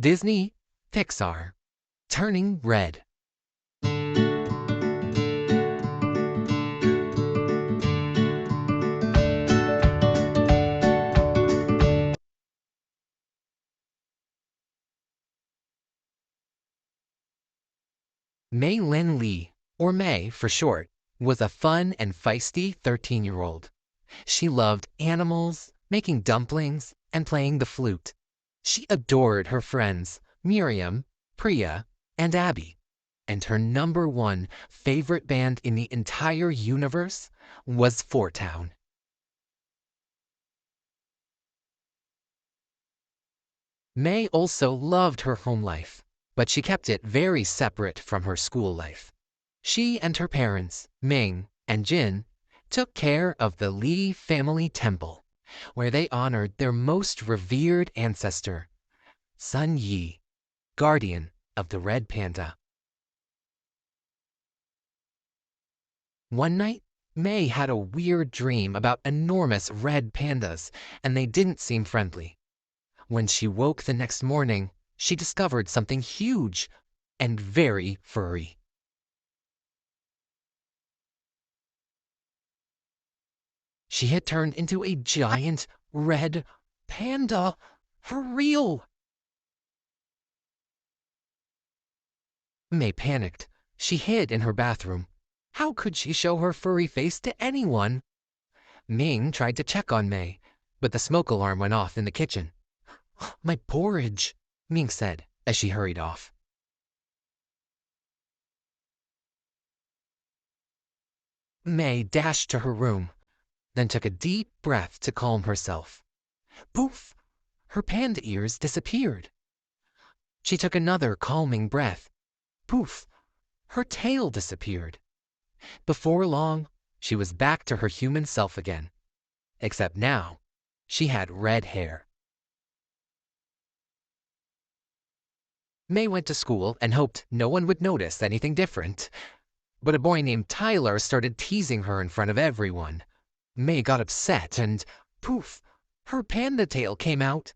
Disney, Pixar, turning red. Mei Lin Lee, or Mei for short, was a fun and feisty 13-year-old. She loved animals, making dumplings, and playing the flute. She adored her friends, Miriam, Priya, and Abby. And her number one favorite band in the entire universe was Four Town. May also loved her home life, but she kept it very separate from her school life. She and her parents, Ming and Jin, took care of the Li family temple, where they honored their most revered ancestor, Sun Yi, guardian of the red panda. One night, May had a weird dream about enormous red pandas, and they didn't seem friendly. When she woke the next morning, she discovered something huge and very furry. She had turned into a giant red panda for real. May panicked. She hid in her bathroom. How could she show her furry face to anyone? Ming tried to check on May, but the smoke alarm went off in the kitchen. My porridge, Ming said as she hurried off. May dashed to her room, then took a deep breath to calm herself. Poof! Her panda ears disappeared. She took another calming breath. Poof! Her tail disappeared. Before long, she was back to her human self again. Except now, she had red hair. May went to school and hoped no one would notice anything different. But a boy named Tyler started teasing her in front of everyone. May got upset and, poof, her panda tail came out.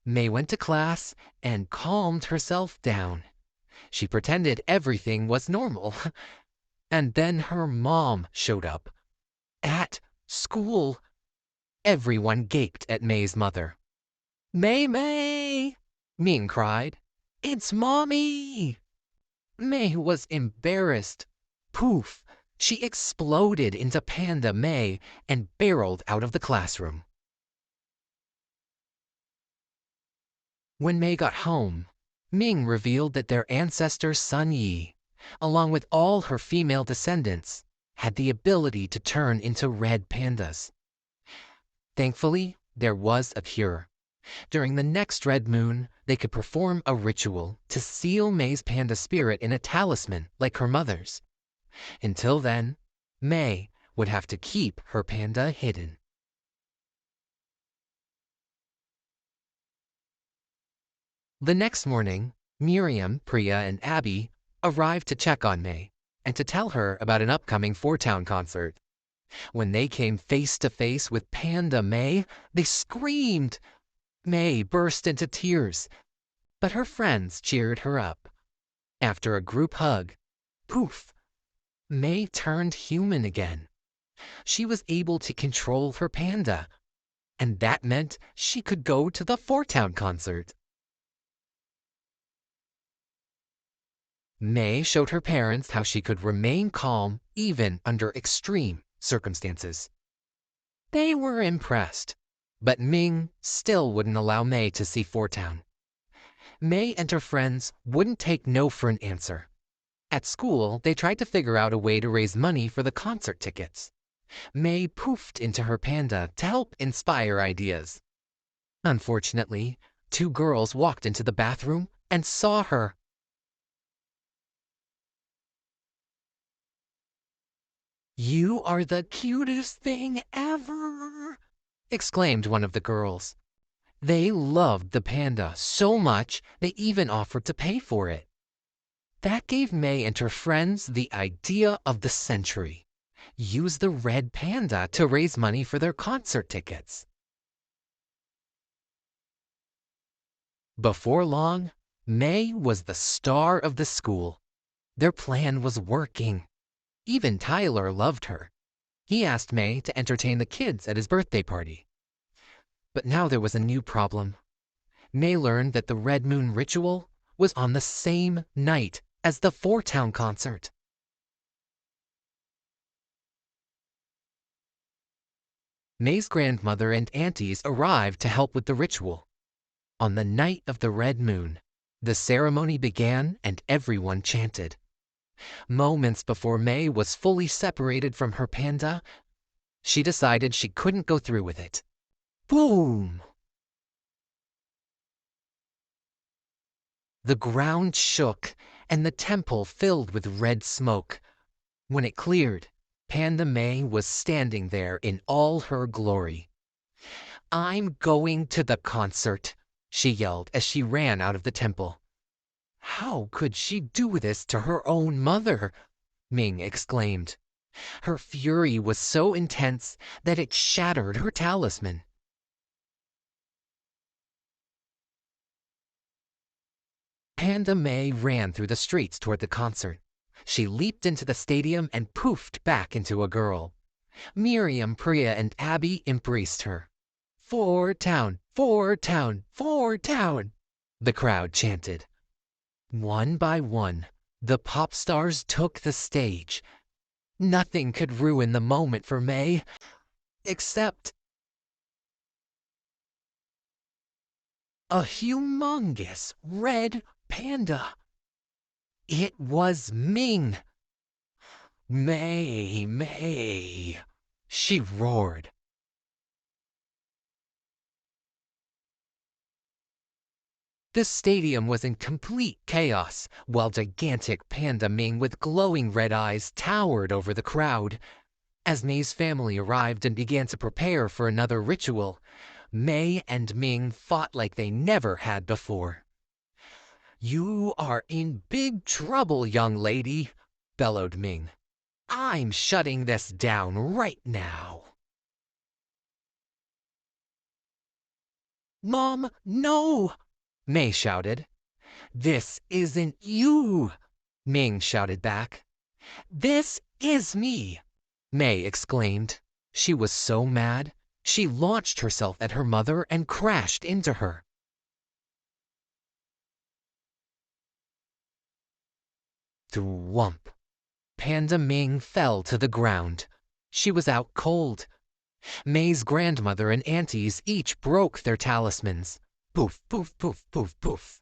May went to class and calmed herself down. She pretended everything was normal. And then her mom showed up. At school. Everyone gaped at May's mother. May, May! Ming cried. It's Mommy! May was embarrassed. Poof! She exploded into Panda May and barreled out of the classroom. When May got home, Ming revealed that their ancestor Sun Yi, along with all her female descendants, had the ability to turn into red pandas. Thankfully, there was a cure. During the next red moon, they could perform a ritual to seal May's panda spirit in a talisman like her mother's. Until then, May would have to keep her panda hidden. The next morning, Miriam, Priya, and Abby arrived to check on May and to tell her about an upcoming Four Town concert. When they came face to face with Panda May, they screamed. May burst into tears, but her friends cheered her up. After a group hug, poof, May turned human again. She was able to control her panda, and that meant she could go to the Four Town concert. May showed her parents how she could remain calm even under extreme circumstances. They were impressed, but Ming still wouldn't allow May to see Four Town. May and her friends wouldn't take no for an answer. At school, they tried to figure out a way to raise money for the concert tickets. May poofed into her panda to help inspire ideas. Unfortunately, two girls walked into the bathroom and saw her. You are the cutest thing ever, exclaimed one of the girls. They loved the panda so much they even offered to pay for it. That gave May and her friends the idea of the century. Use the red panda to raise money for their concert tickets. Before long, May was the star of the school. Their plan was working. Even Tyler loved her. He asked May to entertain the kids at his birthday party. But now there was a new problem. May learned that the Red Moon ritual was on the same night as the Four Town concert. May's grandmother and aunties arrived to help with the ritual. On the night of the Red Moon, the ceremony began and everyone chanted. Moments before May was fully separated from her panda, she decided she couldn't go through with it. Boom! The ground shook and the temple filled with red smoke. When it cleared, Panda May was standing there in all her glory. "I'm going to the concert," she yelled as she ran out of the temple. "How could she do this to her own mother?" Ming exclaimed. Her fury was so intense that it shattered her talisman. Panda May ran through the streets toward the concert. She leaped into the stadium and poofed back into a girl. Miriam, Priya, and Abby embraced her. "For town, for town, for town," the crowd chanted. One by one, the pop stars took the stage. Nothing could ruin the moment for May, except a humongous red panda. It was Ming. "May, May," she roared. The stadium was in complete chaos, while gigantic Panda Ming with glowing red eyes towered over the crowd. As May's family arrived and began to prepare for another ritual, May and Ming fought like they never had before. "You are in big trouble, young lady," bellowed Ming. "I'm shutting this down right now." "Mom, no!" May shouted. "This isn't you," Ming shouted back. "This is me," May exclaimed. She was so mad, she launched herself at her mother and crashed into her. Thwomp. Panda Ming fell to the ground. She was out cold. May's grandmother and aunties each broke their talismans. Poof, poof, poof, poof, poof.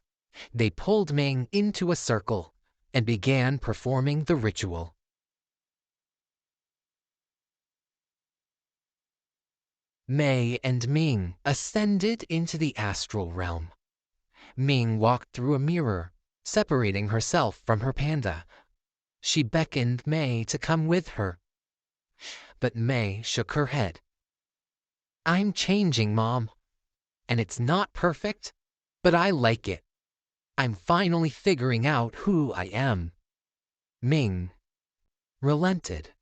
They pulled Ming into a circle and began performing the ritual. May and Ming ascended into the astral realm. Ming walked through a mirror, separating herself from her panda. She beckoned May to come with her. But May shook her head. "I'm changing, Mom. And it's not perfect, but I like it. I'm finally figuring out who I am." Ming relented.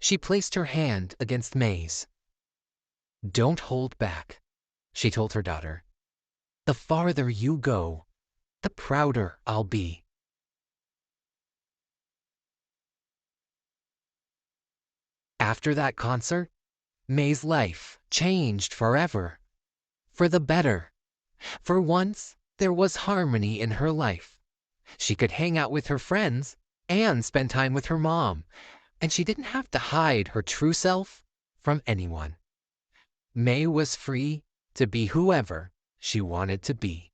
She placed her hand against May's. "Don't hold back," she told her daughter. "The farther you go, the prouder I'll be." After that concert, May's life changed forever. For the better. For once, there was harmony in her life. She could hang out with her friends and spend time with her mom, and she didn't have to hide her true self from anyone. May was free to be whoever she wanted to be.